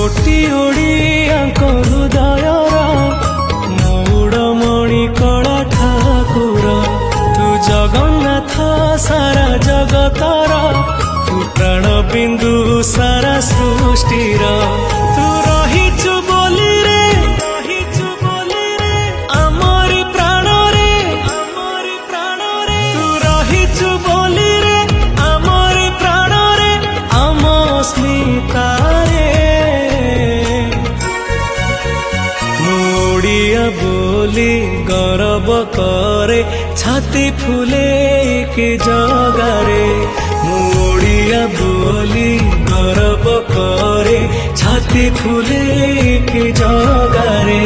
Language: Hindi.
कोटि ओडियाଙ୍କ हृदयर मौड़मणि कला ठाकुर तू जगन्नाथ सारा जगतर तू प्राण बिंदु सारा सृष्टिर तू रहिचु बोली रे आमरी प्राण रे तू रहिचु बोली रे आमरी प्राण रे आम स्मिता रे ओडिया बोली गौरव करे छाती फुले के जगारे ओडिया बोली गौरव करे छाती फुले के जगारे।